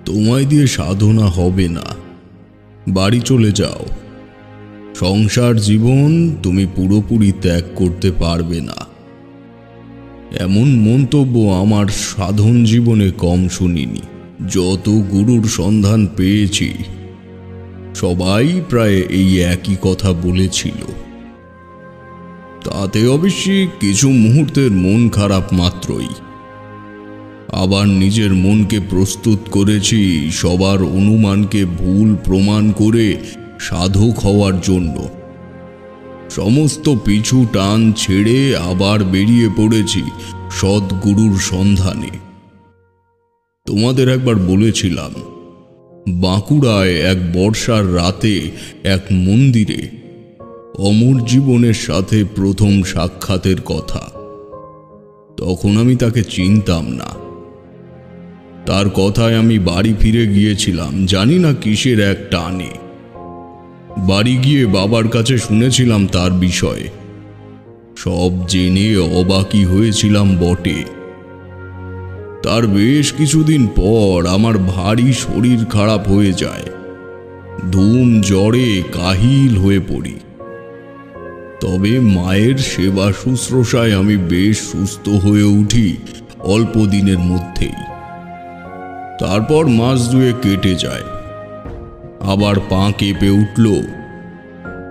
তোমায় দিয়ে সাধনা হবে না, বাড়ি চলে যাও। সংসার জীবন তুমি পুরোপুরি ত্যাগ করতে পারবে না। এমন মন্তব্য আমার সাধন জীবনে কম শুনিনি। যত গুরুর সন্ধান পেয়েছি সবাই প্রায় এই একই কথা বলেছিল। তাতে অবশ্যই কিছু মুহূর্তের মন খারাপ মাত্রই। আবার নিজের মনকে প্রস্তুত করেছি সবার অনুমানকে ভুল প্রমাণ করে সাধক হওয়ার জন্য। সমস্ত পিছু টান ছেড়ে আবার বেরিয়ে পড়েছি সদ্গুরুর সন্ধানে। তোমাদের একবার বলেছিলাম বাঁকুড়ায় এক বর্ষার রাতে এক মন্দিরে অমর জীবনের সাথে প্রথম সাক্ষাতের কথা। তখন আমি তাকে চিনতাম না। তার কথায় আমি বাড়ি ফিরে গিয়েছিলাম, জানি না কিসের এক টানে। বাড়ি গিয়ে বাবার কাছে শুনেছিলাম তার বিষয়ে। সব জেনে অবাকই হয়েছিলাম বটে। তার বেশ কিছুদিন পর আমার ভারী শরীর খারাপ হয়ে যায়। ধুম জ্বরে কাহিল হয়ে পড়ি। তবে মায়ের সেবা শুশ্রূষায় আমি বেশ সুস্থ হয়ে উঠি অল্প দিনের মধ্যেই। তারপর মাস দুয়েক কেটে যায়। আবার পা কেঁপে উঠল।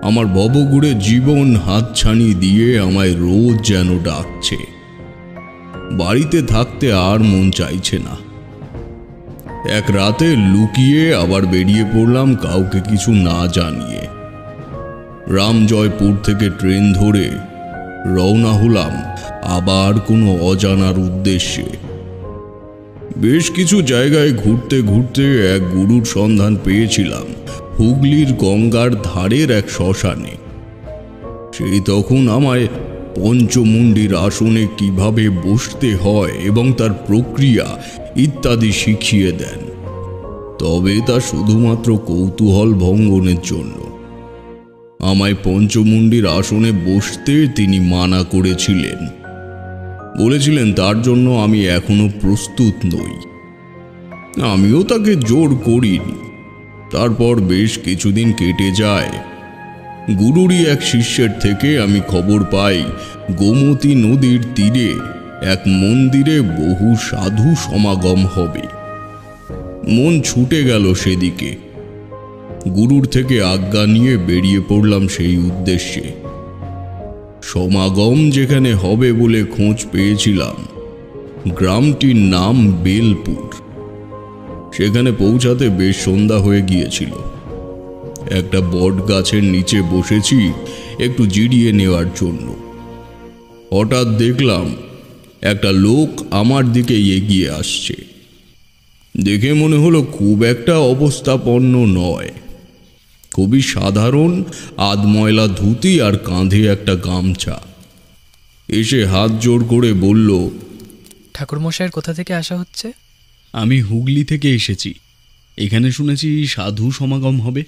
আমার ভবঘুরে জীবন হাতছানি দিয়ে আমায় রোজ যেন ডাকছে। বাড়িতে থাকতে আর মন চাইছে না। এক রাতে লুকিয়ে আবার বেরিয়ে পড়লাম কাউকে কিছু না জানিয়ে। রামজয়পুর থেকে ট্রেন ধরে রওনা হলাম আবার কোনো অজানার উদ্দেশ্যে। বেশ কিছু জায়গায় ঘুরতে ঘুরতে এক গুরুর সন্ধান পেয়েছিলাম হুগলির গঙ্গার ধারের এক শ্মশানে। সেই তখন আমায় পঞ্চমুণ্ডির আসনে কিভাবে বসতে হয় এবং তার প্রক্রিয়া ইত্যাদি শিখিয়ে দেন। তবে তা শুধুমাত্র কৌতূহল ভঙ্গনের জন্য। আমায় পঞ্চমুণ্ডির আসনে বসতে তিনি মানা করেছিলেন। বলেছিলেন তার জন্য আমি এখনো প্রস্তুত নই। আমিও তাকে জোর করিনি। তারপর বেশ কিছুদিন কেটে যায়। গুরুরই এক শিষ্যের থেকে আমি খবর পাই গোমতী নদীর তীরে এক মন্দিরে বহু সাধু সমাগম হবে। মন ছুটে গেল সেদিকে। গুরুর থেকে আজ্ঞা নিয়ে বেরিয়ে পড়লাম সেই উদ্দেশ্যে। সমাগম যেখানে হবে বলে খোঁজ পেয়েছিলাম গ্রামটির নাম বেলপুর। সেখানে পৌঁছাতে বেশ সন্ধ্যা হয়ে গিয়েছিল। একটা বট গাছের নিচে বসেছি একটু জিরিয়ে নেওয়ার জন্য। হঠাৎ দেখলাম একটা লোক আমার দিকে এগিয়ে আসছে। দেখে মনে হলো খুব একটা অবস্থাপন্ন নয়। খুবই সাধারণ আধময়লা ধুতি আর কাঁধে একটা গামছা। এসে হাত জোড় করে বলল, ঠাকুরমশাইয়ের কোথা থেকে আসা হচ্ছে? আমি হুগলি থেকে এসেছি। এখানে শুনেছি সাধু সমাগম হবে।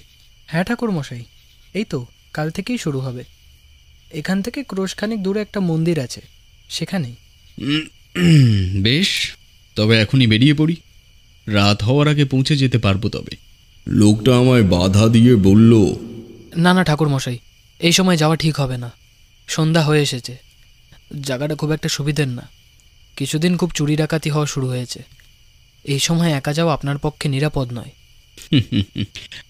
হ্যাঁ ঠাকুরমশাই, এই তো কাল থেকেই শুরু হবে। এখান থেকে ক্রোশখানিক দূরে একটা মন্দির আছে, সেখানেই। বেশ, তবে এখনই বেরিয়ে পড়ি। রাত হওয়ার আগে পৌঁছে যেতে পারবো। তবে লোকটা আমায় বাধা দিয়ে বলল, না না ঠাকুরমশাই, এই সময় যাওয়া ঠিক হবে না। সন্ধ্যা হয়ে এসেছে। জায়গাটা খুব একটা সুবিধের না। কিছুদিন খুব চুরি ডাকাতি হওয়া শুরু হয়েছে। এই সময় একা যাওয়া আপনার পক্ষে নিরাপদ নয়।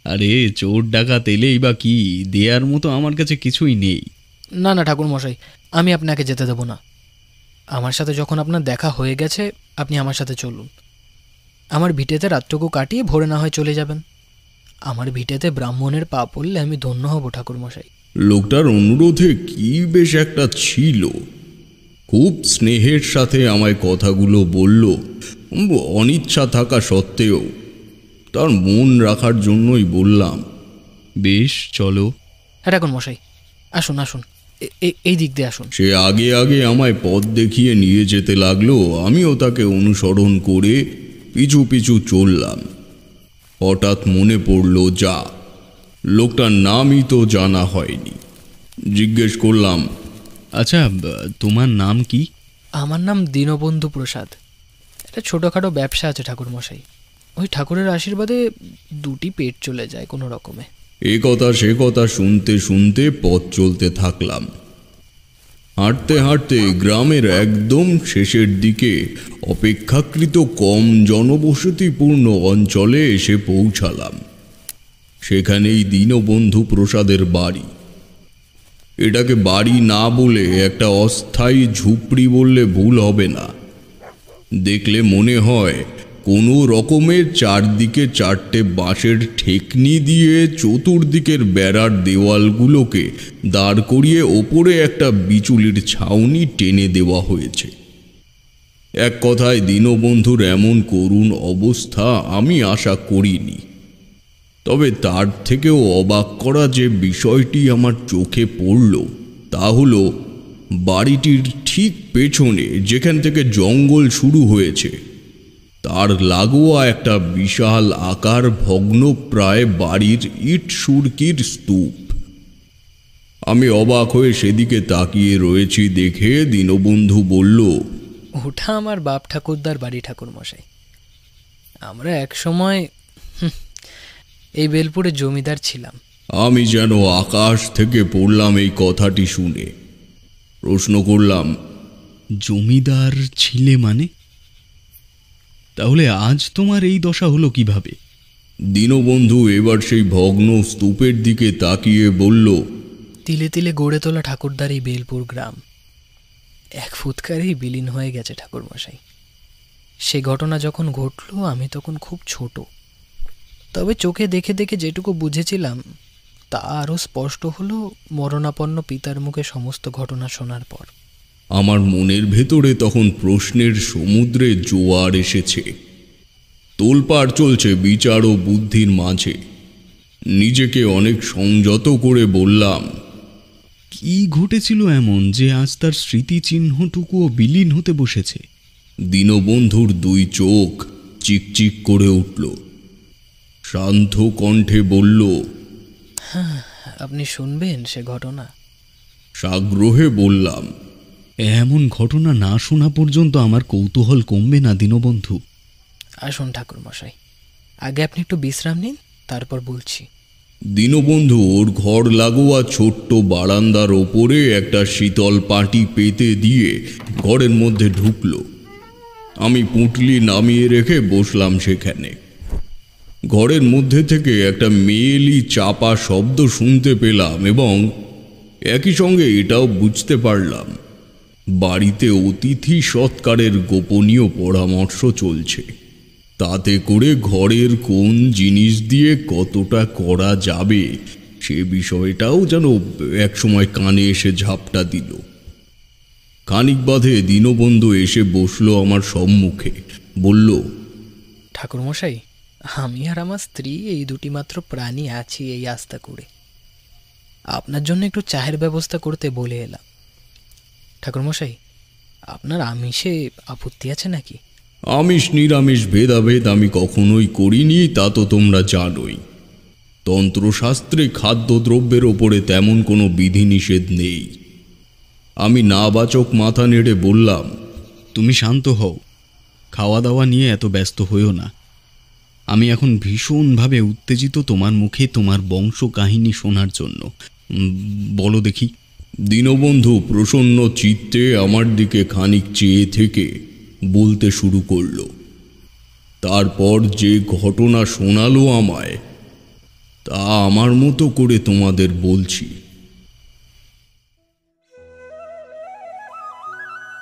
আরে চোর ডাকাত এলেই বা কি, দেয়ার মতো আমার কাছে কিছুই নেই। না না ঠাকুরমশাই, আমি আপনাকে যেতে দেব না। আমার সাথে যখন আপনার দেখা হয়ে গেছে, আপনি আমার সাথে চলুন। আমার ভিটেতে রাতটুকু কাটিয়ে ভোরে না হয় চলে যাবেন। আমার ভিটেতে ব্রাহ্মণের পা পড়লে আমি ধন্য হব ঠাকুরমশাই। লোকটার অনুরোধে কি বেশ একটা ছিল। খুব স্নেহের সাথে আমায় কথাগুলো বলল, অনিচ্ছা থাকা সত্ত্বেও। তার মন রাখার জন্যই বললাম, বেশ, চলো। হ্যাঁ ঠাকুরমশাই, আসুন আসুন, এই দিক দিয়ে আসুন। সে আগে আগে আমায় পথ দেখিয়ে নিয়ে যেতে লাগলো। আমিও তাকে অনুসরণ করে পিছু পিছু চললাম। হঠাৎ মনে পড়ল, যা লোকটার নামই তো জানা হয়নি। জিজ্ঞেস করলাম, আচ্ছা, তোমার নাম কি? আমার নাম দীনবন্ধু প্রসাদ। একটা ছোটোখাটো ব্যবসা আছে ঠাকুরমশাই। ওই ঠাকুরের আশীর্বাদে দুটি পেট চলে যায় কোনো রকমে। এ কথা সে কথা শুনতে শুনতে পথ চলতে থাকলাম। হাঁটতে হাঁটতে গ্রামের একদম শেষের দিকে অপেক্ষাকৃত কম জনবসতিপূর্ণ অঞ্চলে এসে পৌঁছালাম। সেখানেই দীনবন্ধু প্রসাদের বাড়ি। এটাকে বাড়ি না বলে একটা অস্থায়ী ঝুপড়ি বললে ভুল হবে না। দেখলে মনে হয় কোনো রকমের চারদিকে চারটে বাঁশের ঠেকনি দিয়ে চতুর্দিকের বেড়ার দেওয়ালগুলোকে দাঁড় করিয়ে ওপরে একটা বিচুলির ছাউনি টেনে দেওয়া হয়েছে। এক কথায় দীনবন্ধুর এমন করুণ অবস্থা আমি আশা করিনি। তবে তার থেকেও অবাক করা যে বিষয়টি আমার চোখে পড়ল তা হলো, বাড়িটির ঠিক পেছনে যেখান থেকে জঙ্গল শুরু হয়েছে তার লাগোয়া একটা বিশাল আকার ভগ্নপ্রায় বাড়ির ইট সুরকির স্তূপ। আমি অবাক হয়ে সেদিকে তাকিয়ে রয়েছি দেখে দীনবন্ধু বলল, ওটা আমার বাপ ঠাকুরদার বাড়ি ঠাকুরমশাই। আমরা এক সময় এই বেলপুরে জমিদার ছিলাম। আমি যেন আকাশ থেকে পড়লাম এই কথাটি শুনে। প্রশ্ন করলাম, জমিদার ছিলে মানে? তাহলে আজ তোমার এই দশা হলো কিভাবে? দীনবন্ধু এবার সেই ভগ্ন স্তূপের দিকে তাকিয়ে বলল, তিলে তিলে গড়ে তোলা ঠাকুরদার এই বেলপুর গ্রাম এক ফুৎকারেই বিলীন হয়ে গেছে ঠাকুরমশাই। সে ঘটনা যখন ঘটল আমি তখন খুব ছোট, তবে চোখে দেখে দেখে যেটুকু বুঝেছিলাম তা আরও স্পষ্ট হলো মরণাপন্ন পিতার মুখে সমস্ত ঘটনা শোনার পর। আমার মনের ভেতরে তখন প্রশ্নের সমুদ্রে জোয়ার এসেছে। তোলপাড় চলছে বিচার ও বুদ্ধির মাঝে। নিজেকে অনেক সংযত করে বললাম, কি ঘটেছিল এমন যে আজ তার স্মৃতিচিহ্নটুকুও বিলীন হতে বসেছে? দীনবন্ধুর দুই চোখ চিকচিক করে উঠল। শান্ত কণ্ঠে বলল, আপনি শুনবেন সে ঘটনা? সাগ্রহে বললাম, এমন ঘটনা না শোনা পর্যন্ত আমার কৌতূহল কমবে না দীনবন্ধু। আসুন ঠাকুরমশাই, আগে আপনি একটু বিশ্রাম নিন, তারপর বলছি। দীনবন্ধু ওর ঘর লাগোয়া ছোট্ট বারান্দার ওপরে একটা শীতল পাটি পেতে দিয়ে ঘরের মধ্যে ঢুকল। আমি পুঁটলি নামিয়ে রেখে বসলাম সেখানে। ঘরের মধ্যে থেকে একটা মেয়েলি চাপা শব্দ শুনতে পেলাম এবং একই সঙ্গে এটাও বুঝতে পারলাম বাড়িতে অতিথি সৎকারের গোপনীয় পরামর্শ চলছে। তাতে করে ঘরের কোন জিনিস দিয়ে কতটা করা যাবে সে বিষয়টাও যেন একসময় কানে এসে ঝাপটা দিল। খানিক বাদে দীনবন্ধু এসে বসলো আমার সম্মুখে। বলল, ঠাকুরমশাই, আমি আর আমার স্ত্রী এই দুটি মাত্র প্রাণী আছি এই আস্থা করে। আপনার জন্য একটু চায়ের ব্যবস্থা করতে বলে এলাম। ঠাকুরমশাই, আপনার আমিষে আপত্তি আছে নাকি? আমিষ নিরামিষ ভেদাভেদ আমি কখনোই করিনি, তা তো তোমরা জানোই। তন্ত্রশাস্ত্রে খাদ্যদ্রব্যের ওপরে তেমন কোনো বিধিনিষেধ নেই। আমি নাবাচক মাথা নেড়ে বললাম, তুমি শান্ত হও, খাওয়া দাওয়া নিয়ে এত ব্যস্ত হইও না। আমি এখন ভীষণভাবে উত্তেজিত তোমার মুখে তোমার বংশ কাহিনী শোনার জন্য। বলো দেখি। দীনবন্ধু প্রসন্ন চিত্তে আমার দিকে খানিক চেয়ে থেকে বলতে শুরু করল। তারপর যে ঘটনা শোনালো আমায় তা আমার মতো করে তোমাদের বলছি।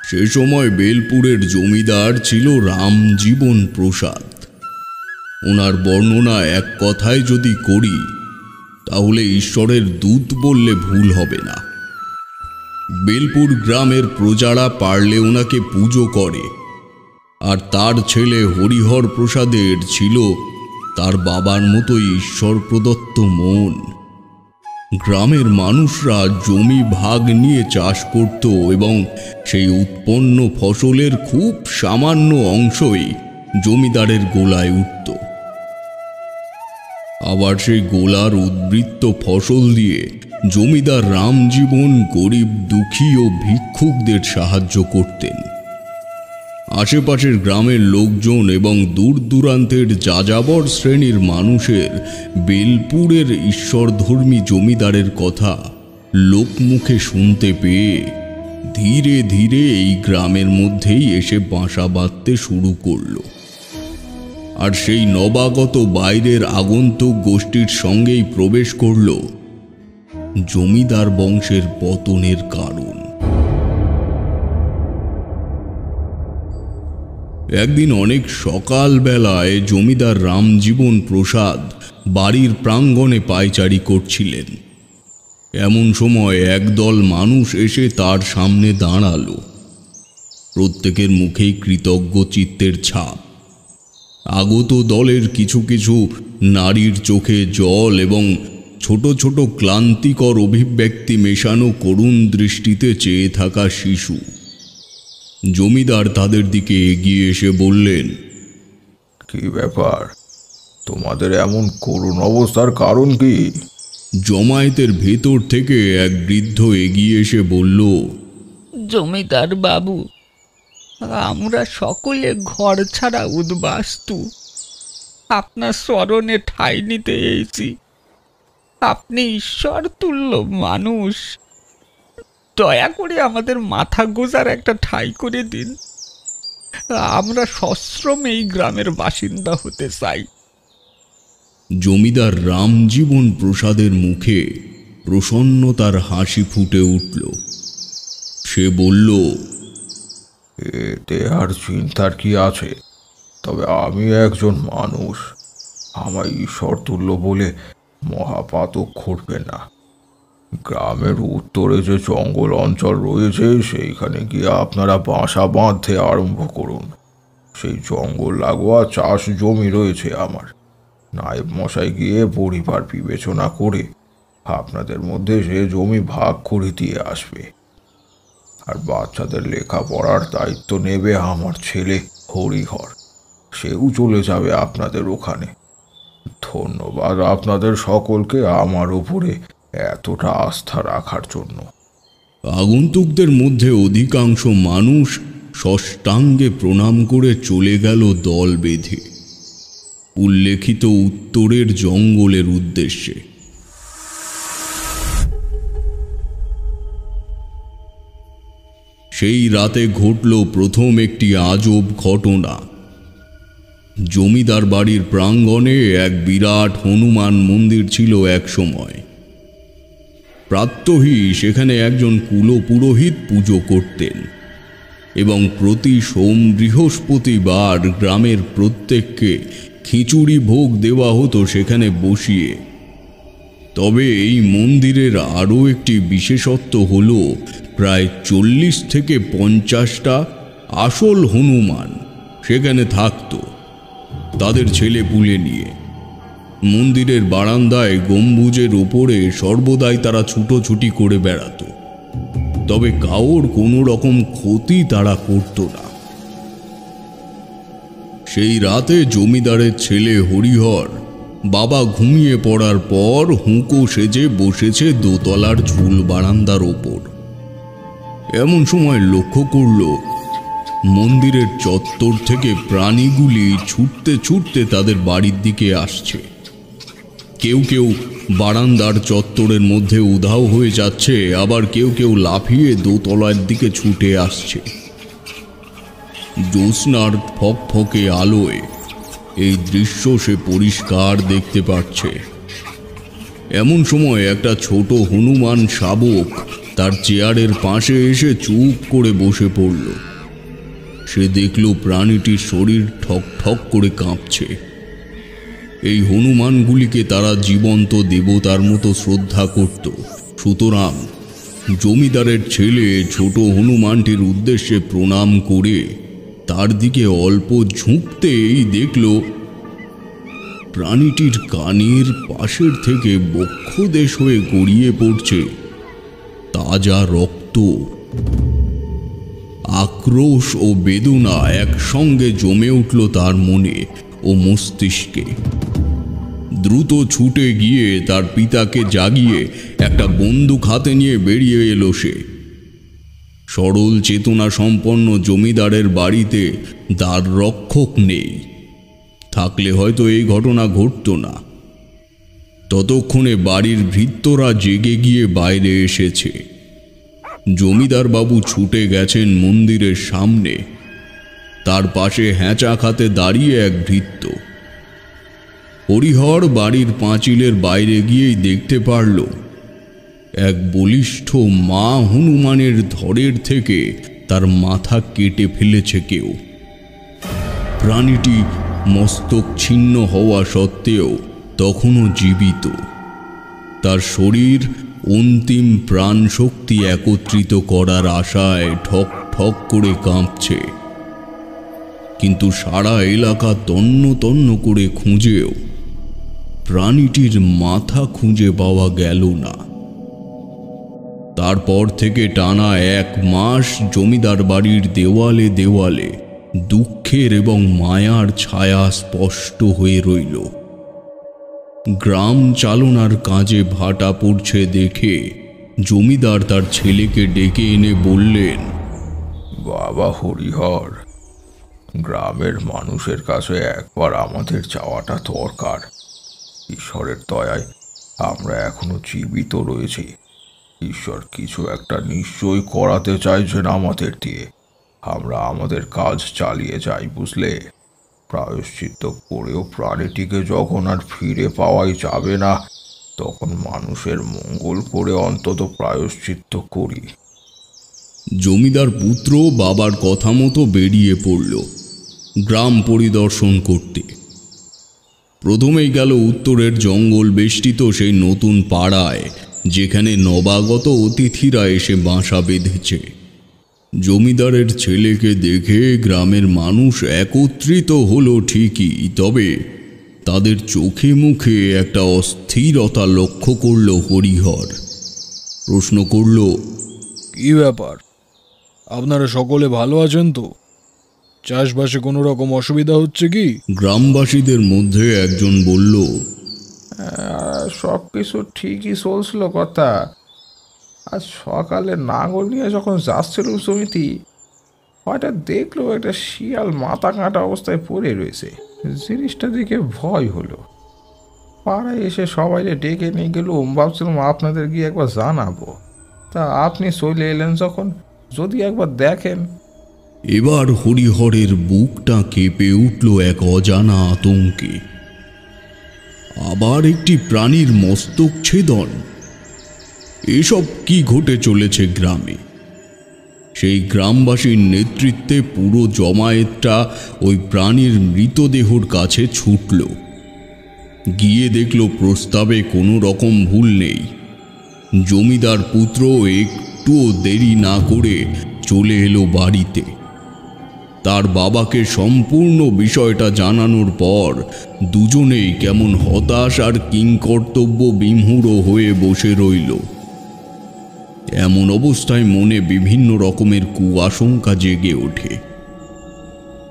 সে সময় বেলপুরের জমিদার ছিল রামজীবন প্রসাদ। ওনার বর্ণনা এক কথায় যদি করি তাহলে ঈশ্বরের দূত বললে ভুল হবে না। বেলপুর গ্রামের প্রজারা পারলে ওনাকে পুজো করে, আর তার ছেলে হরিহর প্রসাদের ছিল তার বাবার মতোই ঈশ্বর প্রদত্ত মন। গ্রামের মানুষরা জমি ভাগ নিয়ে চাষ করত এবং সেই উৎপন্ন ফসলের খুব সামান্য অংশই জমিদারের গোলায় উঠত। আবার সেই গোলার উদ্বৃত্ত ফসল দিয়ে জমিদার রামজীবন গরিব দুঃখী ও ভিক্ষুকদের সাহায্য করতেন। আশেপাশের গ্রামের লোকজন এবং দূর দূরান্তের যাযাবর শ্রেণীর মানুষের বেলপুরের ঈশ্বরধর্মী জমিদারের কথা লোকমুখে শুনতে পেয়ে ধীরে ধীরে এই গ্রামের মধ্যেই এসে বাসা বাঁধতে শুরু করল। আর সেই নবাগত বাইরের আগন্তুক গোষ্ঠীর সঙ্গেই প্রবেশ করল জমিদার বংশের পতনের কারণ। একদিন অনেক সকালবেলায় জমিদার রামজীবন প্রসাদ বাড়ির প্রাঙ্গণে পায়চারি করছিলেন। এমন সময় একদল মানুষ এসে তার সামনে দাঁড়ালো। প্রত্যেকের মুখেই কৃতজ্ঞ চিত্তের ছাপ। আগত দলের কিছু কিছু নারীর চোখে জল এবং ছোট ছোট ক্লান্তিকর অভিব্যক্তি মেশানো করুণ দৃষ্টিতে চেয়ে থাকা শিশু। জমিদার তাদের দিকে এগিয়ে এসে বললেন, কি ব্যাপার, তোমাদের এমন করুণ অবস্থার কারণ কি? জমায়েতের ভেতর থেকে এক বৃদ্ধ এগিয়ে এসে বলল, জমিদার বাবু, আমরা সকলে ঘর ছাড়া উদ্বাস্তু। আপনার স্মরণে ঠাঁই নিতে এসেছি। আপনি ঈশ্বর তুল্য মানুষ, দয়া করে আমাদের মাথা গোজার একটা ঠাঁই করে দিন। আমরা সশ্রম এই গ্রামের বাসিন্দা হতে চাই। জমিদার রামজীবন প্রসাদের মুখে প্রসন্নতার হাসি ফুটে উঠল। সে বলল, এতে আর চিন্তার কি আছে? তবে আমি একজন মানুষ, আমার ঈশ্বর তুল্য বলে মহাপাতক ঘটবে না। গ্রামের উত্তরে যে জঙ্গল অঞ্চল রয়েছে সেইখানে গিয়ে আপনারা বাসা বাঁধতে আরম্ভ করুন। সেই জঙ্গল লাগোয়া চাষ জমি রয়েছে আমার। নায়েব মশাই গিয়ে পরিবার বিবেচনা করে আপনাদের মধ্যে সে জমি ভাগ করে দিয়ে আসবে। আর বাচ্চাদের লেখাপড়ার দায়িত্ব নেবে আমার ছেলে হরিহর। সেও চলে যাবে আপনাদের ওখানে। ধন্যবাদ আপনাদের সকলকে আমার উপরে এতটা আস্থা রাখার জন্য। আগন্তুকদের মধ্যে অধিকাংশ মানুষ ষষ্ঠাঙ্গে প্রণাম করে চলে গেল দল বেঁধে উল্লেখিত উত্তরের জঙ্গলের উদ্দেশ্যে। সেই রাতে ঘটল প্রথম একটি আজব ঘটনা। জমিদার বাড়ির প্রাঙ্গণে এক বিরাট হনুমান মন্দির ছিল এক সময়। প্রাত্যহী সেখানে একজন কুলপুরোহিত পুজো করতেন এবং প্রতি সোম বৃহস্পতিবার গ্রামের প্রত্যেককে খিচুড়ি ভোগ দেওয়া হতো সেখানে বসিয়ে। তবে এই মন্দিরের আরও একটি বিশেষত্ব হল প্রায় 40 থেকে 50টা আসল হনুমান সেখানে থাকত, তাদের ছেলে পুলে নিয়ে। মন্দিরের বারান্দায় গম্বুজের ওপরে সর্বদাই তারা ছুটোছুটি করে বেড়াত, তবে কাউর কোনো রকম ক্ষতি তারা করত না। সেই রাতে জমিদারের ছেলে হরিহর বাবা ঘুমিয়ে পড়ার পর হুঁকো সেজে বসেছে দোতলার ঝুল বারান্দার ওপর। এমন সময় লক্ষ্য করল মন্দিরের চত্বর থেকে প্রাণীগুলি ছুটতে ছুটতে তাদের বাড়ির দিকে আসছে। কেউ কেউ বারান্দার চত্বরের মধ্যে উধাও হয়ে যাচ্ছে, আবার কেউ কেউ লাফিয়ে দোতলার দিকে ছুটে আসছে। জ্যোৎস্নার ফকফকে আলোয় এই দৃশ্য সে পরিষ্কার দেখতে পাচ্ছে। এমন সময় একটা ছোট হনুমান শাবক তার চেয়ারের পাশে এসে চুপ করে বসে পড়ল। সে দেখল প্রাণীটির শরীর ঠক ঠক করে কাঁপছে। এই হনুমানগুলিকে তারা জীবন্ত দেবতার মতো শ্রদ্ধা করত। সুতরাং জমিদারের ছেলে ছোট হনুমানটির উদ্দেশ্যে প্রণাম করে তার দিকে অল্প ঝুঁকতেই দেখল প্রাণীটির কানের পাশের থেকে বক্ষদেশ হয়ে গড়িয়ে পড়ছে তাজা রক্ত। আক্রোশ ও বেদনা একসঙ্গে জমে উঠল তার মনে ও মস্তিষ্কে। দ্রুত ছুটে গিয়ে তার পিতাকে জাগিয়ে একটা বন্দুক হাতে নিয়ে বেরিয়ে এলো সে। সরল চেতনা সম্পন্ন জমিদারের বাড়িতে দ্বার রক্ষক নেই। থাকলে হয়তো এই ঘটনা ঘটতো না। ততক্ষণে বাড়ির ভৃত্যরা জেগে গিয়ে বাইরে এসেছে। জমিদার বাবু ছুটে গেছেন মন্দিরের সামনে। তার পাশে হ্যাঁচা খাতে দাঁড়িয়ে এক ভৃত্য। হরিহর বাড়ির পাঁচিলের বাইরে গিয়েই দেখতে পারল এক বলিষ্ঠ মা হনুমানের ধড়ের থেকে তার মাথা কেটে ফেলেছে কেউ। প্রাণীটি মস্তক ছিন্ন হওয়া সত্ত্বেও তখনও জীবিত। তার শরীর অন্তিম প্রাণ শক্তি একত্রিত করার আশায় ঠক ঠক করে কাঁপছে। কিন্তু সারা এলাকা তন্ন তন্ন করে খুঁজেও প্রাণীটির মাথা খুঁজে পাওয়া গেল না। তারপর থেকে টানা 1 মাস জমিদার বাড়ির দেওয়ালে দেওয়ালে দুঃখের এবং মায়ার ছায়া স্পষ্ট হয়ে রইল। গ্রাম চালনার কাজে ভাটা পড়ছে দেখে জমিদার তার ছেলেকে ডেকে এনে বললেন, বাবা হরিহর, গ্রামের মানুষের কাছে একবার আমাদের যাওয়াটা দরকার। ঈশ্বরের দয়ায় আমরা এখনো জীবিত রয়েছি। ঈশ্বর কিছু একটা নিশ্চয়ই করাতে চাইছেন আমাদের দিয়ে। আমরা আমাদের কাজ চালিয়ে যাই, বুঝলে? প্রায়শ্চিত্ত করেও প্রাণীটিকে যখন আর ফিরে পাওয়াই যাবে না, তখন মানুষের মঙ্গল করে অন্তত প্রায়শ্চিত্ত করি। জমিদার পুত্র বাবার কথা মতো বেরিয়ে পড়ল গ্রাম পরিদর্শন করতে। প্রথমেই গেল উত্তরের জঙ্গল বেষ্টিত সেই নতুন পাড়ায়, যেখানে নবাগত অতিথিরা এসে বাসা বেঁধেছে। জমিদারের ছেলেকে দেখে গ্রামের মানুষ একত্রিত হলো ঠিকই, তবে তাদের চোখে মুখে একটা অস্থিরতা লক্ষ্য করল হরিহর। প্রশ্ন করল, কি ব্যাপার? আপনারা সকলে ভালো আছেন তো? চাষবাসে কোনো রকম অসুবিধা হচ্ছে কি? গ্রামবাসীদের মধ্যে একজন বলল, সব কিছু ঠিকই চলছিল কথা। আজ সকালে নাঙল নিয়ে যখন যাচ্ছিল সমিতি, হঠাৎ দেখলো একটা শিয়াল মাথা কাটা অবস্থায় পড়ে রয়েছে। জিনিসটা দেখে ভয় হলো। পাড়ায় এসে সবাইকে ডেকে নিয়ে গেলুম, ভাবছিলাম আপনাদের গিয়ে একবার জানাবো। তা আপনি চলে এলেন যখন, যদি একবার দেখেন। এবার হরিহরের বুকটা কেঁপে উঠল এক অজানা আতঙ্কে। আবার একটি প্রাণীর মস্তক ছেদন! এসব কি ঘটে চলেছে গ্রামে? সেই গ্রামবাসীর নেতৃত্বে পুরো জমায়েতটা ওই প্রাণীর মৃতদেহর কাছে ছুটল। গিয়ে দেখল প্রস্তাবে কোনো রকম ভুল নেই। জমিদার পুত্র একটুও দেরি না করে চলে এলো বাড়িতে। তার বাবাকে সম্পূর্ণ বিষয়টা জানানোর পর দুজনেই কেমন হতাশ আর কিংকর্তব্য বিমূঢ় হয়ে বসে রইল। এমন অবস্থায় মনে বিভিন্ন রকমের কুআশঙ্কা জেগে ওঠে।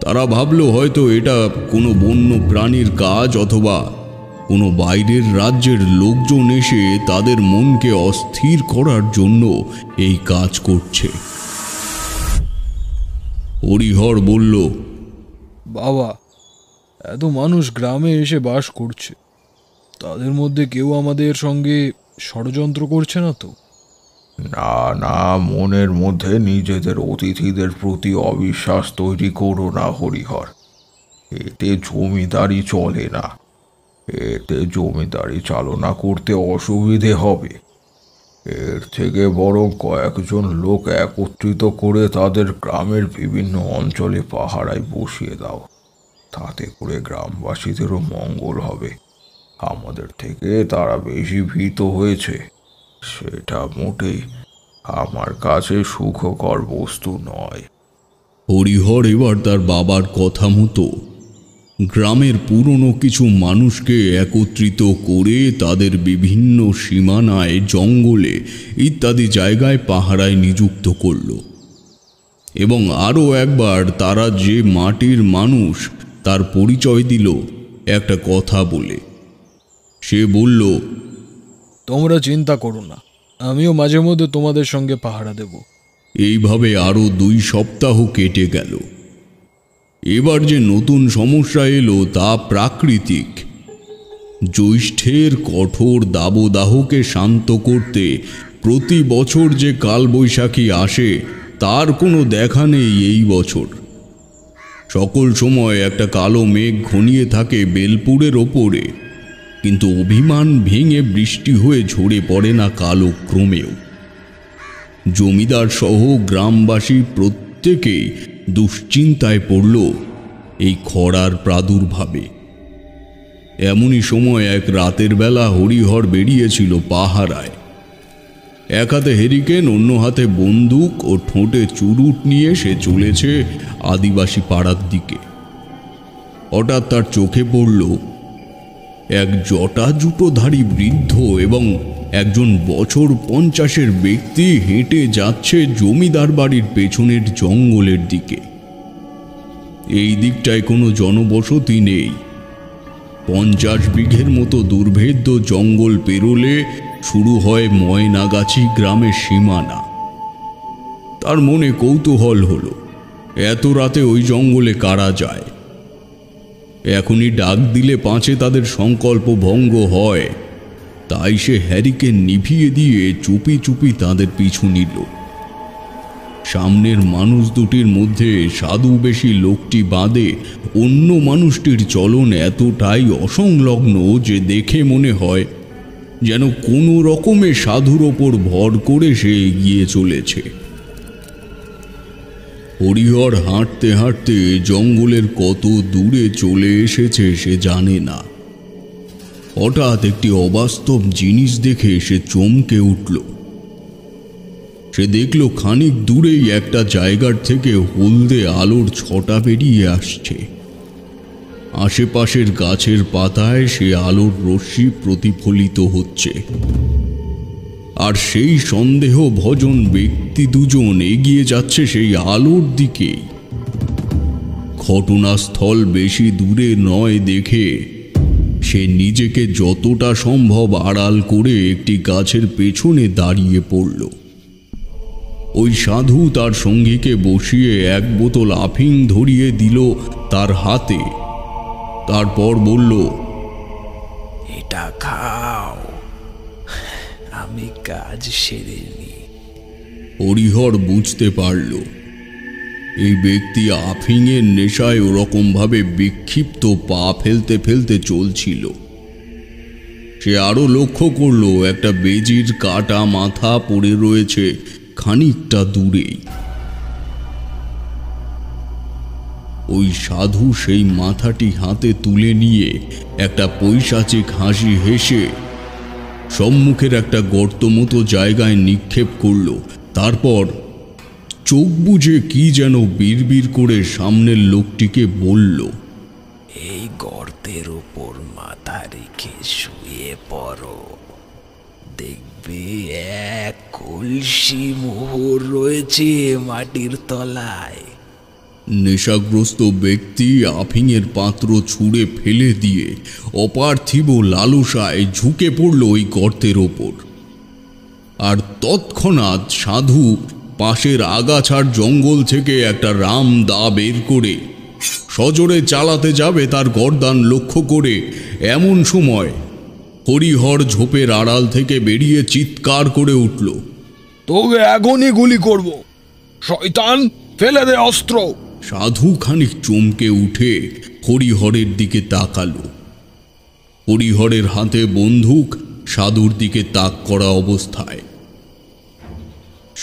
তারা ভাবল হয়তো এটা কোনো বন্য প্রাণীর কাজ, অথবা কোনো বাইরের রাজ্যের লোকজন এসে তাদের মনকে অস্থির করার জন্য এই কাজ করছে। হরিহর বলল, বাবা, এত মানুষ গ্রামে এসে বাস করছে, তাদের মধ্যে কেউ আমাদের সঙ্গে ষড়যন্ত্র করছে না তো? না না, মনের মধ্যে নিজেদের অতিথিদের প্রতি অবিশ্বাস তৈরি করো না হরিহর। এতে জমিদারি চলে না। এতে জমিদারি চালনা করতে অসুবিধে হবে। এর থেকে বরং কয়েকজন লোক একত্রিত করে তাদের গ্রামের বিভিন্ন অঞ্চলে পাহারায় বসিয়ে দাও। তাতে করে গ্রামবাসীদেরও মঙ্গল হবে। আমাদের থেকে তারা বেশি ভীত হয়েছে, সেটা মোটেই আমার কাছে সুখকর বস্তু নয়। হরিহর এবার তার বাবার কথা মতো গ্রামের পুরনো কিছু মানুষকে একত্রিত করে তাদের বিভিন্ন সীমানায়, জঙ্গলে ইত্যাদি জায়গায় পাহারায় নিযুক্ত করল। এবং আরও একবার তারা যে মাটির মানুষ তার পরিচয় দিল একটা কথা বলে। সে বলল, তোমরা চিন্তা করো না, আমিও মাঝে মধ্যে তোমাদের সঙ্গে পাহারা দেব। এইভাবে আরও 2 সপ্তাহ কেটে গেল। এবার যে নতুন সমস্যা এলো তা প্রাকৃতিক। জ্যৈষ্ঠের কঠোর দাবদাহকে শান্ত করতে প্রতি বছর যে কালবৈশাখী আসে তার কোনো দেখা নেই এই বছর। সকল সময় একটা কালো মেঘ ঘনিয়ে থাকে বেলপুরের ওপরে, কিন্তু অভিমান ভেঙে বৃষ্টি হয়ে ঝরে পড়ে না কালক্রমেও। জমিদার সহ গ্রামবাসী প্রত্যেকেই দুশ্চিন্তায় পড়ল এই খরার প্রাদুর্ভাবে। এমনই সময় এক রাতের বেলা হরিহর বেরিয়েছিল পাহারায়। এক হাতে হেরিকেন, অন্য হাতে বন্দুক ও ঠোঁটে চুরুট নিয়ে সে চলেছে আদিবাসী পাড়ার দিকে। হঠাৎ তার চোখে পড়ল এক জটাজুটোধারী বৃদ্ধ এবং একজন বছর 50-এর ব্যক্তি হেঁটে যাচ্ছে জমিদার বাড়ির পেছনের জঙ্গলের দিকে। এই দিকটায় কোনো জনবসতি নেই। 50 বিঘের মতো দুর্ভেদ্য জঙ্গল পেরোলে শুরু হয় ময়নাগাছি গ্রামের সীমানা। তার মনে কৌতূহল হলো, এত রাতে ওই জঙ্গলে কারা যায়? এখনই ডাক দিলে পাঁচে তাদের সংকল্প ভঙ্গ হয়। তাই সে হ্যারিকেন নিভিয়ে দিয়ে চুপি চুপি তাদের পিছু নিল। সামনের মানুষ দুটির মধ্যে সাধু বেশি লোকটি বাদে অন্য মানুষটির চলন এতটাই অসংলগ্ন যে দেখে মনে হয় যেন কোনো রকমে সাধুর ওপর ভর করে সে এগিয়ে চলেছে। হরিহর হাঁটতে হাঁটতে জঙ্গলের কত দূরে চলে এসেছে সে জানে না। হঠাৎ একটি অবাস্তব জিনিস দেখে সে চমকে উঠল। সে দেখল খানিক দূরেই একটা জায়গার থেকে হলদে আলোর ছটা বেরিয়ে আসছে। আশেপাশের গাছের পাতায় সে আলোর রশ্মি প্রতিফলিত হচ্ছে, আর সেই সন্দেহ ভজন ব্যক্তি দুজন এগিয়ে যাচ্ছে সেই আলোর দিকে। ঘটনাস্থল বেশি দূরে নয় দেখে সে নিজেকে যতটা সম্ভব আড়াল করে একটি গাছের পেছনে দাঁড়িয়ে পড়ল। ওই সাধু তার সঙ্গীকে বসিয়ে 1 বোতল আফিং ধরিয়ে দিল তার হাতে। তারপর বলল, এটা খাও, আমি কাজ সেরে নি। হরিহর বুঝতে পারল এই ব্যক্তি আফিংয়ের নেশায় ওরকম ভাবে বিক্ষিপ্ত পা ফেলতে ফেলতে চলছিল। সে আরো লক্ষ্য করল একটা বেজির কাটা মাথা পড়ে রয়েছে খানিকটা দূরেই। ওই সাধু সেই মাথাটি হাতে তুলে নিয়ে একটা পৈশাচিক হাসি হেসে সম্মুখের একটা গর্ত মতো জায়গায় নিক্ষেপ করল। তারপর চোখ বুজে কি যেন বিড়বিড় করে সামনের লোকটিকে বলল, এই গর্তের উপর মাথা রেখে শুয়ে পড়ো, দেখবে এক কলসি মোহর রয়েছে মাটির তলায়। নেশাগ্রস্ত ব্যক্তি আফিংয়ের পাত্র ছুঁড়ে ফেলে দিয়ে অপার্থিব লালসায় ঝুঁকে পড়ল ওই গর্তের ওপর। আর তৎক্ষণাৎ সাধু পাশের আগাছার জঙ্গল থেকে একটা রাম দা বের করে সজোরে চালাতে যাবে তার গর্দান লক্ষ্য করে, এমন সময় হরিহর ঝোপের আড়াল থেকে বেরিয়ে চিৎকার করে উঠল, তোকে এখনই গুলি করব, শয়তান, ফেলে দে অস্ত্র। সাধু খানিক চমকে উঠে হরিহরের দিকে তাকালো। হরিহরের হাতে বন্দুক, সাধুর দিকে তাক করা অবস্থায়।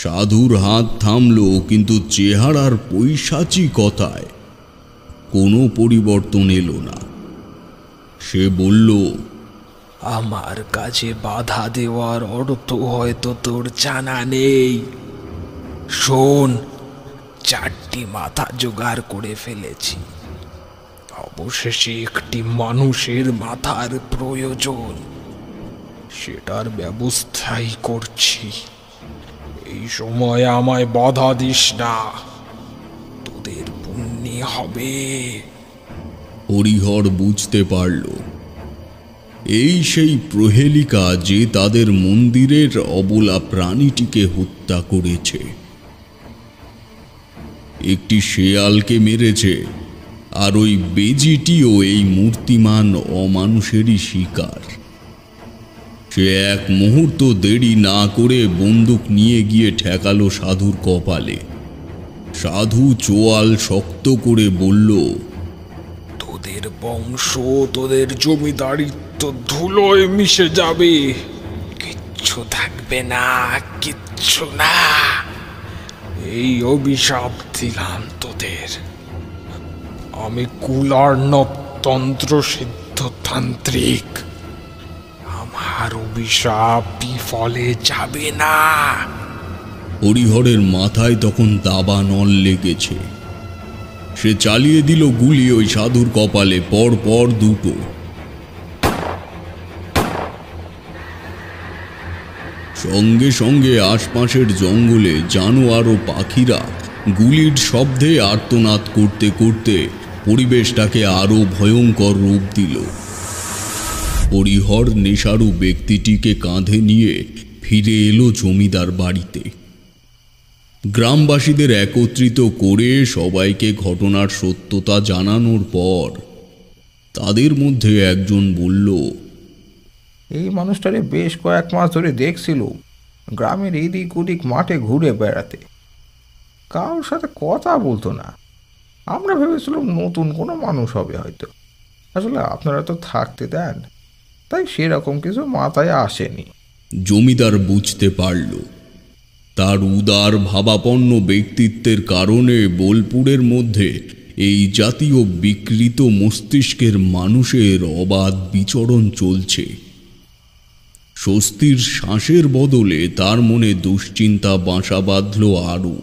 সাধুর হাত থামল, কিন্তু চেহারার পৈশাচিকতায় কোনো পরিবর্তন এলো না। সে বলল, আমার কাছে বাধা দেওয়ার অর্থ হয়তো তোর জানা নেই। শোন, 4টি মাথা জোগাড় করে ফেলেছি, অবশেষে একটি মানুষের মাথার প্রয়োজন, সেটার ব্যবস্থাই করছি। এই সময় আমায় বাধা দিস না, তোদের পুণ্যে হবে। হরিহর বুঝতে পারল এই সেই প্রহেলিকা যে তাদের মন্দিরের অবলা প্রাণীটিকে হত্যা করেছে। একটি শেয়ালকে মেরেছে, আর ওই বেজিটিও এই মূর্তিমান অমানুষেরই শিকার। সে এক মুহূর্ত দেরি না করে বন্দুক নিয়ে গিয়ে ঠেকালো সাধুর কপালে। সাধু চোয়াল শক্ত করে বলল, তোদের বংশ, তোদের জমিদারিত্ব ধুলোয় মিশে যাবে, কিচ্ছু থাকবে না, কিচ্ছু না। এই অভিশাপ দিলাম তোদের। আমি কুলার্ণব তন্ত্র সিদ্ধ তান্ত্রিক, আমার অভিশাপ বিফলে যাবে না। হরিহরের মাথায় তখন দাবানল লেগেছে। সে চালিয়ে দিল গুলি ওই সাধুর কপালে, পর পর দুটো। সঙ্গে সঙ্গে আশপাশের জঙ্গলে জানোয়ার ও পাখিরা গুলির শব্দে আর্তনাদ করতে করতে পরিবেশটাকে আরো ভয়ঙ্কর রূপ দিল। হরিহর নেশারু ব্যক্তিটিকে কাঁধে নিয়ে ফিরে এলো জমিদার বাড়িতে। গ্রামবাসীদের একত্রিত করে সবাইকে ঘটনার সত্যতা জানানোর পর তাদের মধ্যে একজন বলল, এই মানুষটারে বেশ কয়েক মাস ধরে দেখছিল গ্রামের এদিক ওদিক মাঠে ঘুরে বেড়াতে, কারোর সাথে কথা বলতো না। আমরা ভেবেছিলাম নতুন কোনো মানুষ হবে হয়তো, আসলে আপনারা তো থাকতে দেন, তাই সেরকম কিছু মাথায় আসেনি। জমিদার বুঝতে পারল তার উদার ভাবাপন্ন ব্যক্তিত্বের কারণে বোলপুরের মধ্যে এই জাতীয় বিকৃত মস্তিষ্কের মানুষের অবাধ বিচরণ চলছে। স্বস্তির শ্বাসের বদলে তার মনে দুশ্চিন্তা বাসা বাঁধল আরও।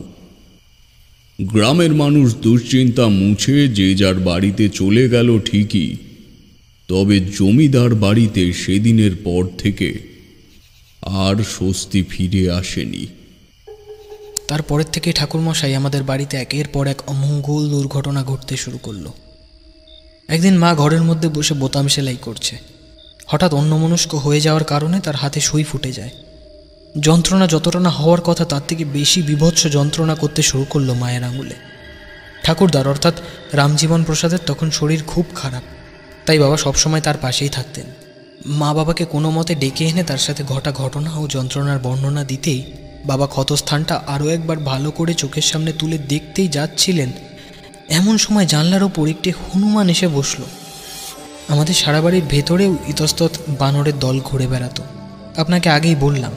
গ্রামের মানুষ দুশ্চিন্তা মুছে যে যার বাড়িতে চলে গেল ঠিকই, তবে জমিদার বাড়িতে সেদিনের পর থেকে আর স্বস্তি ফিরে আসেনি। তারপরের থেকে ঠাকুরমশাই আমাদের বাড়িতে একের পর এক অমঙ্গল দুর্ঘটনা ঘটতে শুরু করলো। একদিন মা ঘরের মধ্যে বসে বোতাম সেলাই করছে। হঠাৎ অন্যমনস্ক হয়ে যাওয়ার কারণে তার হাতে সুই ফুটে যায়। যন্ত্রণা যতটা না হওয়ার কথা তার থেকে বেশি বীভৎস যন্ত্রণা করতে শুরু করলো মায়ের আঙুলে। ঠাকুরদার অর্থাৎ রামজীবন প্রসাদের তখন শরীর খুব খারাপ, তাই বাবা সবসময় তার পাশেই থাকতেন। মা বাবাকে কোনো মতে ডেকে এনে তার সাথে ঘটা ঘটনা ও যন্ত্রণার বর্ণনা দিতেই বাবা ক্ষতস্থানটা আরও একবার ভালো করে চোখের সামনে তুলে দেখতেই যাচ্ছিলেন, এমন সময় জানলার ওপর একটি হনুমান এসে বসল। আমাদের সারা বাড়ির ভেতরেও ইতস্তত বানরের দল ঘুরে বেড়াতো। আপনাকে আগেই বললাম,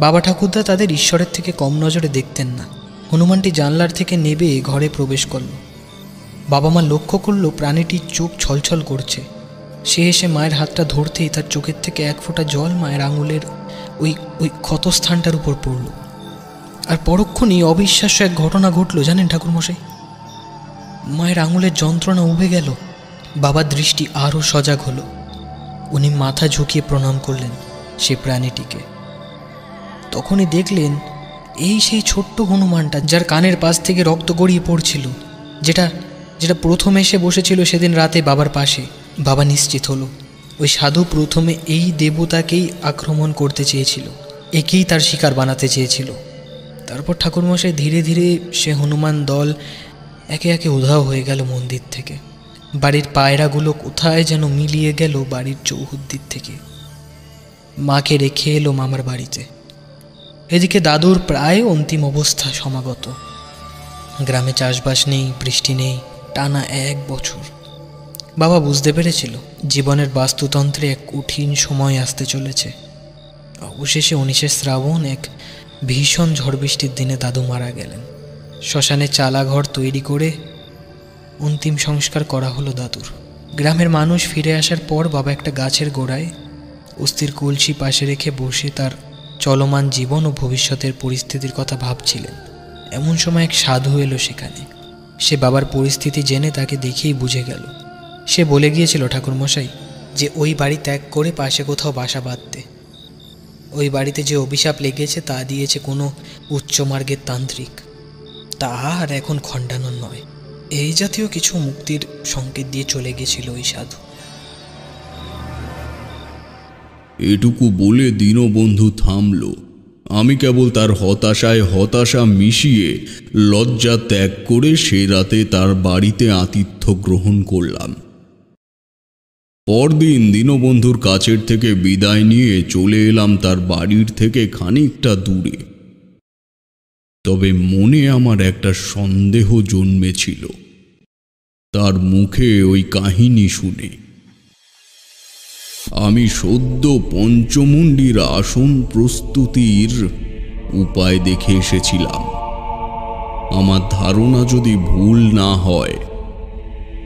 বাবা ঠাকুরদা তাদের ঈশ্বরের থেকে কম নজরে দেখতেন না। হনুমানটি জানলার থেকে নেবে ঘরে প্রবেশ করল। বাবা মা লক্ষ্য করল প্রাণীটির চোখ ছলছল করছে। সে এসে মায়ের হাতটা ধরতেই তার চোখের থেকে এক ফোঁটা জল মায়ের আঙুলের ওই ক্ষতস্থানটার উপর পড়ল। আর পরক্ষণেই অবিশ্বাস্য এক ঘটনা ঘটল, জানেন ঠাকুরমশাই। মায়ের আঙুলের যন্ত্রণা উবে গেল। বাবার দৃষ্টি আরও সজাগ হলো। উনি মাথা ঝুঁকিয়ে প্রণাম করলেন সে প্রাণীটিকে। তখনই দেখলেন এই সেই ছোট্ট হনুমানটা, যার কানের পাশ থেকে রক্ত গড়িয়ে পড়ছিল, যেটা প্রথম এসে বসেছিল সেদিন রাতে বাবার পাশে। বাবা নিশ্চিত হলো ওই সাধু প্রথমে এই দেবতাকেই আক্রমণ করতে চেয়েছিল, একেই তার শিকার বানাতে চেয়েছিল। তারপর ঠাকুরমশাই ধীরে ধীরে সে হনুমান দল একে একে উধাও হয়ে গেল মন্দির থেকে। বাড়ির পায়রাগুলো কোথায় যেন মিলিয়ে গেল বাড়ির চৌহদ্দির থেকে। মাকে রেখে এলো মামার বাড়িতে। এদিকে দাদুর প্রায় অন্তিম অবস্থা সমাগত। গ্রামে চাষবাস নেই, বৃষ্টি নেই, টানা 1 বছর। বাবা বুঝতে পেরেছিল জীবনের বাস্তুতন্ত্রে এক কঠিন সময় আসতে চলেছে। অবশেষে 19শে শ্রাবণ এক ভীষণ ঝড় বৃষ্টির দিনে দাদু মারা গেলেন। শ্মশানে চালাঘর তৈরি করে অন্তিম সংস্কার করা হলো দাদুর। গ্রামের মানুষ ফিরে আসার পর বাবা একটা গাছের গোড়ায় অস্থির কলসি পাশে রেখে বসে তার চলমান জীবন ও ভবিষ্যতের পরিস্থিতির কথা ভাবছিলেন। এমন সময় এক সাধু এলো সেখানে। সে বাবার পরিস্থিতি জেনে তাকে দেখেই বুঝে গেল। সে বলে গিয়েছিল ঠাকুরমশাই যে ওই বাড়ি ত্যাগ করে পাশে কোথাও বাসা বাঁধতে। ওই বাড়িতে যে অভিশাপ লেগেছে তা দিয়েছে কোনো উচ্চমার্গের তান্ত্রিক। তা আর এখন খণ্ডানোর নয়, এই জাতীয় কিছু মুক্তির সংকেত দিয়ে চলে গেছিল ওই সাধু। এটুকু বলে দীনবন্ধু থামল আমি কেবল তার হতাশায় হতাশা মিশিয়ে লজ্জা ত্যাগ করে সে রাতে তার বাড়িতে আতিথ্য গ্রহণ করলাম। পরদিন দীনবন্ধুর কাছের থেকে বিদায় নিয়ে চলে এলাম তার বাড়ির থেকে খানিকটা দূরে। তবে মনে আমার একটা সন্দেহ জন্মেছিল তার মুখে ওই কাহিনী শুনে। আমি সদ্য পঞ্চমুণ্ডির আসন প্রস্তুতির উপায় দেখে এসেছিলাম। আমার ধারণা যদি ভুল না হয়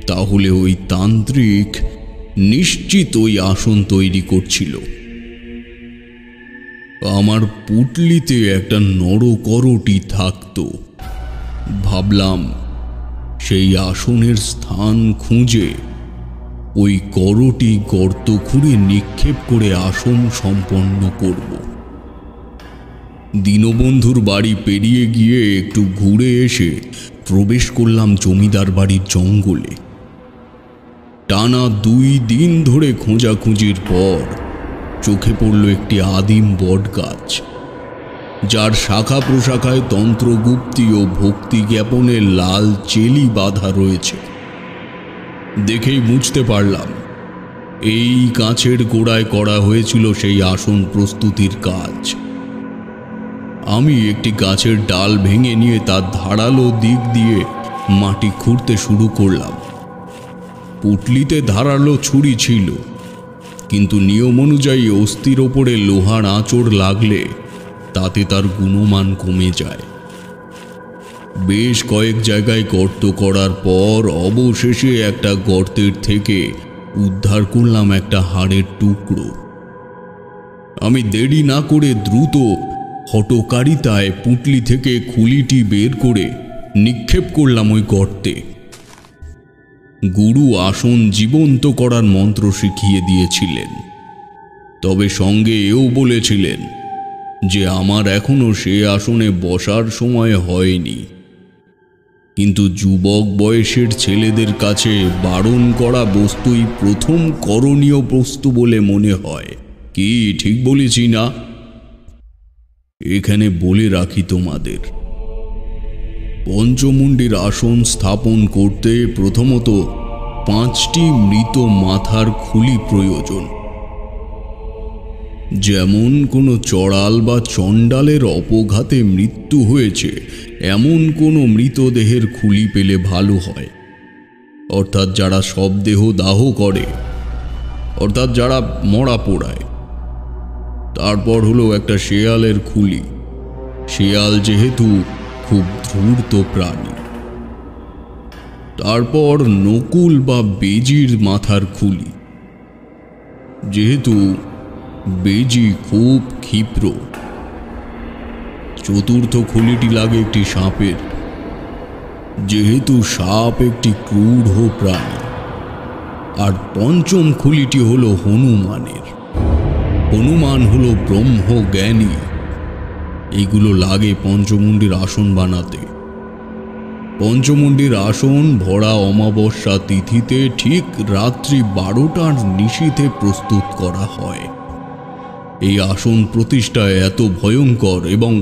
তাহলে ওই তান্ত্রিক নিশ্চিত ওই আসন তৈরি করছিল। আমার পুটলিতে একটা নরকরটি থাকত। ভাবলাম সেই আসনের স্থান খুঁজে ওই করটি গর্ত খুঁড়ে নিক্ষেপ করে আসন সম্পন্ন করব। দীনবন্ধুর বাড়ি পেরিয়ে গিয়ে একটু ঘুরে এসে প্রবেশ করলাম জমিদার বাড়ির জঙ্গলে। টানা 2 দিন ধরে খোঁজাখুঁজির পর চোখে পড়ল একটি আদিম বটগাছ, যার শাখা প্রশাখায় তন্ত্রগুপ্তি ও ভক্তি জ্ঞাপনের লাল চেলি বাঁধা রয়েছে। দেখেই বুঝতে পারলাম এই গাছের গোড়ায় করা হয়েছিল সেই আসন প্রস্তুতির কাজ। আমি একটি গাছের ডাল ভেঙে নিয়ে তার ধারালো দিক দিয়ে মাটি খুঁড়তে শুরু করলাম। পুটলিতে ধারালো ছুরি ছিল, কিন্তু নিয়ম অনুযায়ী অস্থির ওপরে লোহার আঁচড় লাগলে তাতে তার গুণমান কমে যায়। বেশ কয়েক জায়গায় গর্ত করার পর অবশেষে একটা গর্তের থেকে উদ্ধার করলাম একটা হাড়ের টুকরো। আমি দেরি না করে দ্রুত হঠকারিতায় পুটলি থেকে খুলিটি বের করে নিক্ষেপ করলাম ওই গর্তে। গুরু আসন জীবন্ত করার মন্ত্র শিখিয়ে দিয়েছিলেন, তবে সঙ্গে এও বলেছিলেন যে আমার এখনো সে আসনে বসার সময় হয়নি। কিন্তু যুবক বয়সের ছেলেদের কাছে বারণ করা বস্তুই প্রথম করণীয় বস্তু বলে মনে হয়। কি ঠিক বলেছি না? এখানে বলে রাখি তোমাদের, পঞ্চমুণ্ডির আসন স্থাপন করতে প্রথমত 5টি মৃত মাথার খুলি প্রয়োজন। যেমন কোনো চড়াল বা চণ্ডালের অপঘাতে মৃত্যু হয়েছে এমন কোনো মৃতদেহের খুলি পেলে ভালো হয়, অর্থাৎ যারা শবদেহ দাহ করে, অর্থাৎ যারা মরা পোড়ায়। তারপর হলো একটা শেয়ালের খুলি। শেয়াল যেহেতু খুব ধূর্ত প্রাণী। তারপর নকুল বা বেজির মাথার খুলি, যেহেতু বেজি খুব ক্ষিপ্র। চতুর্থ খুলিটি লাগে একটি সাপের, যেহেতু সাপ একটি ক্রূর প্রাণী। আর পঞ্চম খুলিটি হলো হনুমানের। হনুমান হলো ব্রহ্মজ্ঞানী। এইগুলো লাগে পঞ্চমুণ্ডির আসন বানাতে। পঞ্চমুণ্ডির আসন ভরা অমাবস্যা তিথিতে ঠিক রাত্রি 12টার নিশীথে প্রস্তুত করা হয়। এই আসন প্রতিষ্ঠা এত ভয়ঙ্কর এবং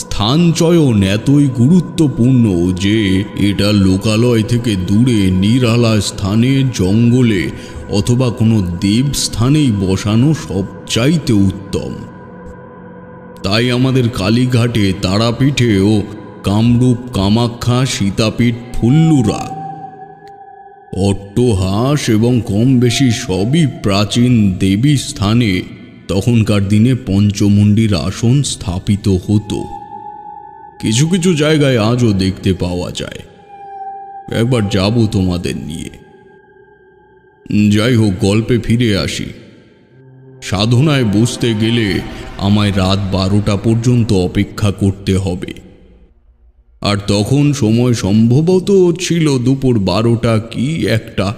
স্থানচয়ন এতই গুরুত্বপূর্ণ যে এটা লোকালয় থেকে দূরে নিরালা স্থানে, জঙ্গলে অথবা কোনো দেবস্থানেই বসানো সবচাইতে উত্তম। তাই আমাদের কালীঘাটে, তারাপীঠে ও কামরূপ, কামাখ্যা, সীতাপীঠ, ফুল্লুরা, অট্টহাস এবং কম বেশি সবই প্রাচীন দেবী স্থানে তখনকার দিনে পঞ্চমুণ্ডির আসন স্থাপিত হতো। কিছু কিছু জায়গায় আজও দেখতে পাওয়া যায়। একবার যাব তোমাদের নিয়ে। যাই হোক, গল্পে ফিরে আসি। সাধনায় বসতে গেলে আমায় রাত 12টা পর্যন্ত অপেক্ষা করতে হবে। আর তখন সময় সম্ভবত ছিল দুপুর 12টা কি 1টা।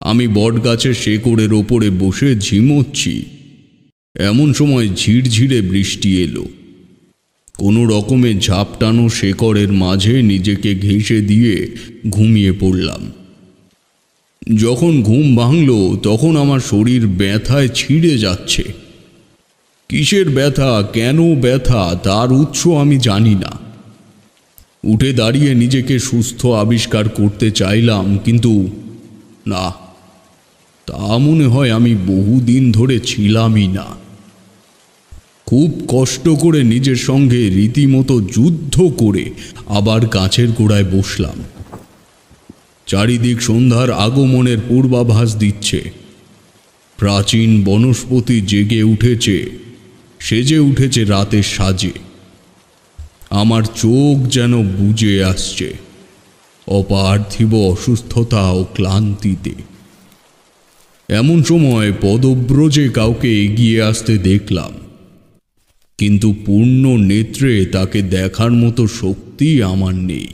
আমি বটগাছের শেকড়ের ওপরে বসে ঝিমোচ্ছি। এমন সময় ঝিরঝিরে বৃষ্টি এলো। কোনো রকমে ঝাপটানো শেকড়ের মাঝে নিজেকে ঘেঁষে দিয়ে ঘুমিয়ে পড়লাম। যখন ঘুম ভাঙল তখন আমার শরীর ব্যথায় ছিঁড়ে যাচ্ছে। কিসের ব্যথা, কেন ব্যথা, তার উৎস আমি জানি না। উঠে দাঁড়িয়ে নিজেকে সুস্থ আবিষ্কার করতে চাইলাম, কিন্তু না, তা মনে হয় আমি বহুদিন ধরে ছিলামই না। খুব কষ্ট করে নিজের সঙ্গে রীতিমতো যুদ্ধ করে আবার গাছের গোড়ায় বসলাম। চারিদিক সন্ধ্যার আগমনের পূর্বাভাস দিচ্ছে। প্রাচীন বনস্পতি জেগে উঠেছে, সেজে উঠেছে রাতের সাজে। আমার চোখ যেন বুজে আসছে অপার্থিব অসুস্থতা ও ক্লান্তিতে। এমন সময় পদব্রজে কাউকে এগিয়ে আসতে দেখলাম, কিন্তু পূর্ণ নেত্রে তাকে দেখার মতো শক্তি আমার নেই।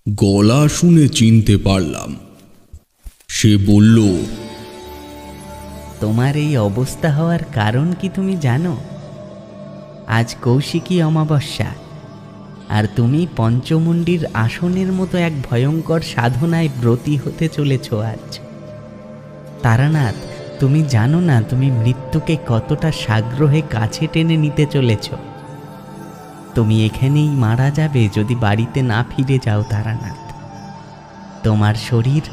গলা শুনে চিনতে পারলাম। সে বলল, তোমার এই অবস্থা হওয়ার কারণ কি তুমি জানো? আজ কৌশিকী অমাবস্যা, আর তুমি পঞ্চমুণ্ডির আসনের মতো এক ভয়ঙ্কর সাধনায় ব্রতী হতে চলেছ আজ। তারানাথ, তুমি জানো না তুমি মৃত্যুকে কতটা সাগ্রহে কাছে টেনে নিতে চলেছ। তুমি এখানেই মারা যাবে যদি বাড়িতে না ফিরে যাও তারানাথ। তোমার শরীর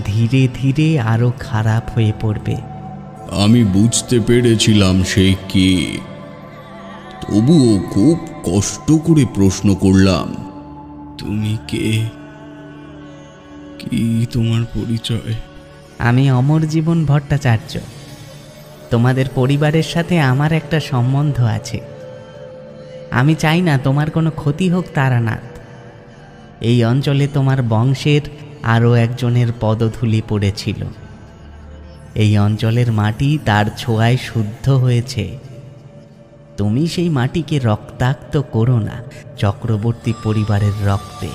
ধীরে ধীরে আরো খারাপ হয়ে পড়বে। আমি বুঝতে পেরেছিলাম সে কে, তবুও খুব কষ্ট করে প্রশ্ন করলাম, তুমি কে? কি তোমার পরিচয়? আমি অমরজীবন ভট্টাচার্য। তোমাদের পরিবারের সাথে আমার একটা সম্বন্ধ আছে। আমি চাই না তোমার কোনো ক্ষতি হোক তারানাথ। এই অঞ্চলে তোমার বংশের আরও একজনের পদধূলি পড়েছিল। এই অঞ্চলের মাটি তার ছোঁয়ায় শুদ্ধ হয়েছে। তুমি সেই মাটিকে রক্তাক্ত করো না চক্রবর্তী পরিবারের রক্তে।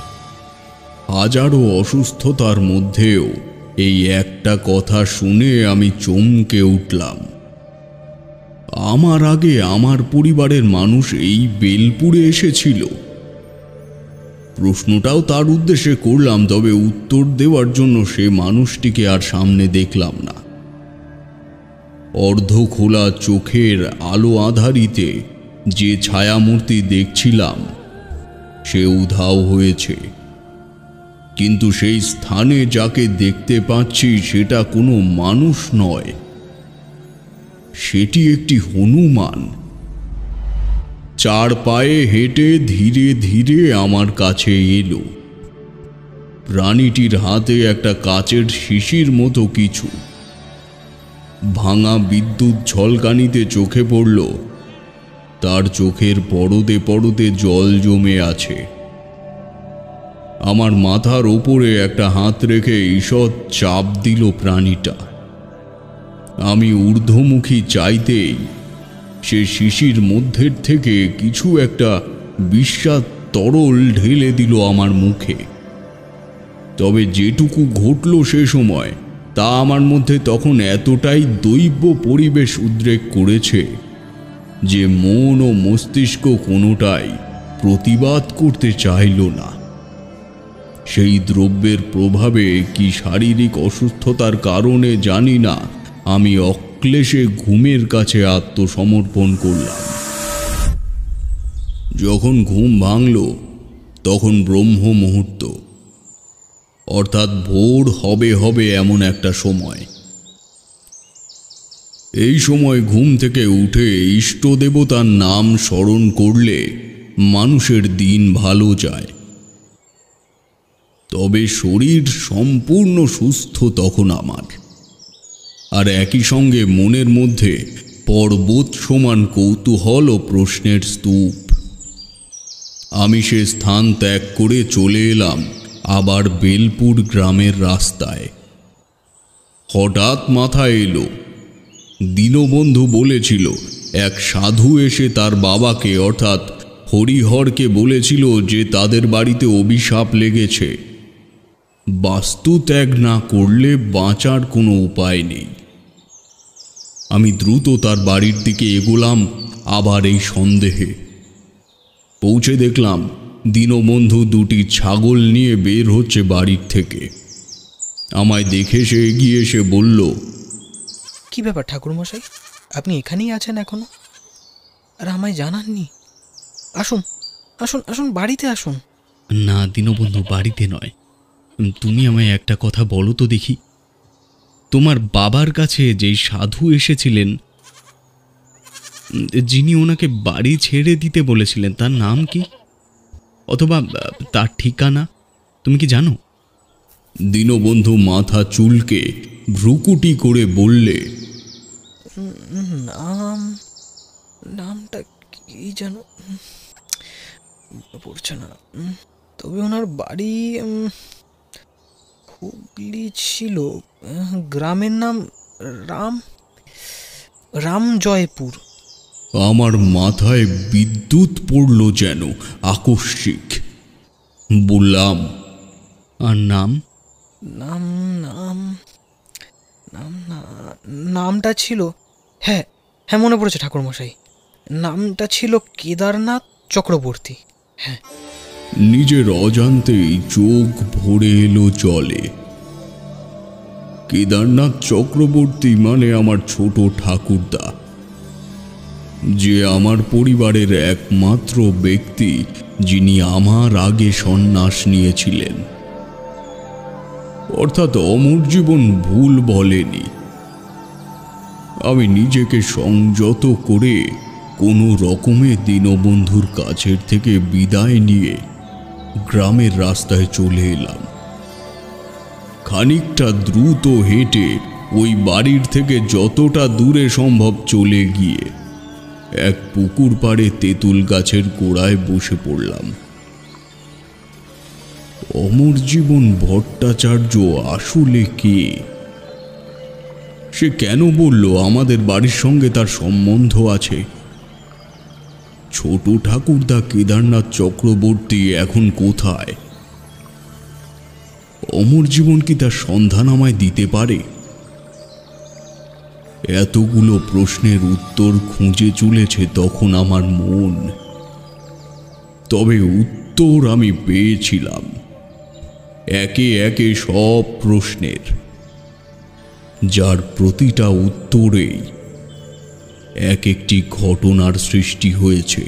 হাজারো অসুস্থতার মধ্যেও এই একটা কথা শুনে আমি চমকে উঠলাম। আমার আগে আমার পরিবারের মানুষ এই বেলপুরে এসেছিল। প্রশ্নটাও তার উদ্দেশ্যে করলাম, তবে উত্তর দেওয়ার জন্য সে মানুষটিকে আর সামনে দেখলাম না। অর্ধ খোলা চোখের আলো আধারিতে যে ছায়ামূর্তি দেখছিলাম সে উধাও হয়েছে, কিন্তু সেই স্থানে যাকে দেখতে পাচ্ছি সেটা কোনো মানুষ নয়, সেটি একটি হনুমান। চার পায়ে হেঁটে ধীরে ধীরে আমার কাছে এলো। প্রাণীটির হাতে একটা কাচের শিশির মতো কিছু। ভাঙা বিদ্যুৎ ঝলকানিতে চোখে পড়ল তার চোখের পরতে পরতে জল জমে আছে। আমার মাথার ওপরে একটা হাত রেখে ঈষৎ চাপ দিল প্রাণীটা। আমি ঊর্ধ্বমুখী চাইতেই সে শিশির মধ্যের থেকে কিছু একটা বিস্বাদ তরল ঢেলে দিল আমার মুখে। তবে যেটুকু ঘটল সে সময় তা আমার মধ্যে তখন এতটাই দৈব্য পরিবেশ উদ্রেক করেছে যে মন ও মস্তিষ্ক কোনোটাই প্রতিবাদ করতে চাইল না। সেই দ্রব্যের প্রভাবে কি শারীরিক অসুস্থতার কারণে জানি না, আমি অক্লেশে ঘুমের কাছে আত্মসমর্পণ করলাম। যখন ঘুম ভাঙল তখন ব্রহ্ম মুহূর্ত, অর্থাৎ ভোর হবে হবে এমন একটা সময়। এই সময় ঘুম থেকে উঠে ইষ্ট দেবতার নাম স্মরণ করলে মানুষের দিন ভালো যায়। তবে শরীর সম্পূর্ণ সুস্থ তখন আমার, আর একই সঙ্গে মনের মধ্যে পর্বত সমান কৌতূহল ও প্রশ্নের স্তূপ। আমি সে স্থান ত্যাগ করে চলে এলাম আবার বেলপুর গ্রামের রাস্তায়। হঠাৎ মাথায় এলো, দীনবন্ধু বলেছিল এক সাধু এসে তার বাবাকে অর্থাৎ হরিহরকে বলেছিল যে তাদের বাড়িতে অভিশাপ লেগেছে, বাস্তু ত্যাগ না করলে বাঁচার কোনো উপায় নেই। আমি দ্রুত তার বাড়ির দিকে এগোলাম আবার এই সন্দেহে। পৌঁছে দেখলাম দীনবন্ধু দুটি ছাগল নিয়ে বের হচ্ছে বাড়ির থেকে। আমায় দেখে সে এগিয়ে এসে বলল, কি ব্যাপার ঠাকুরমশাই, আপনি এখানেই আছেন এখনো, আর আমায় জানাননি? আসুন আসুন আসুন, বাড়িতে আসুন। না দীনবন্ধু, বাড়িতে নয়। তুমি আমায় একটা কথা বলো তো দেখি, তোমার বাবার কাছে যেই সাধু এসেছিলেন, যিনি ওনাকে বাড়ি ছেড়ে দিতে বলেছিলেন, তার নাম কি? অথবা তার ঠিকানা তুমি কি জানো? দীনবন্ধু মাথা চুলকে ভ্রুকুটি করে বললে, নামটা কি যেন মনে পড়ছে না। তবে ওনার বাড়ি হুগলি ছিল। গ্রামের নাম রামজয়পুর। আমার মাথায় বিদ্যুৎ পড়ল যেন আকস্মিক। বললাম, আর নাম? নাম নাম নাম নামটা ছিল, হ্যাঁ হ্যাঁ মনে পড়েছে ঠাকুরমশাই, নামটা ছিল কেদারনাথ চক্রবর্তী। হ্যাঁ। নিজের অজান্তেই চোখ ভরে এলো জলে। কেদারনাথ চক্রবর্তী মানে আমার ছোট ঠাকুরদা, যে আমার পরিবারের একমাত্র ব্যক্তি যিনি আমার আগে সন্ন্যাস নিয়েছিলেন। অর্থাৎ অমর জীবন ভুল বলেনি। আমি নিজেকে সংযত করে কোনো রকমে দীনবন্ধুর কাছের থেকে বিদায় নিয়ে গ্রামের রাস্তায় চলে এলাম। খানিকটা দ্রুত হেঁটে ওই বাড়ির থেকে যতটা দূরে সম্ভব চলে গিয়ে এক পুকুর পাড়ে তেঁতুল গাছের গোড়ায় বসে পড়লাম। অমরজীবন ভট্টাচার্য আসলে কে? সে কেন বলল আমাদের বাড়ির সঙ্গে তার সম্বন্ধ আছে? ছোট ঠাকুরদা কেদারনাথ চক্রবর্তী এখন কোথায়? অমরজীবন কি তার সন্ধান আমায় দিতে পারে? এতগুলো প্রশ্নের উত্তর খুঁজে চলেছে তখন আমার মন। তবে উত্তর আমি পেয়েছিলাম, একে একে সব প্রশ্নের, যার প্রতিটা উত্তরেই এক একটি ঘটনার সৃষ্টি হয়েছে।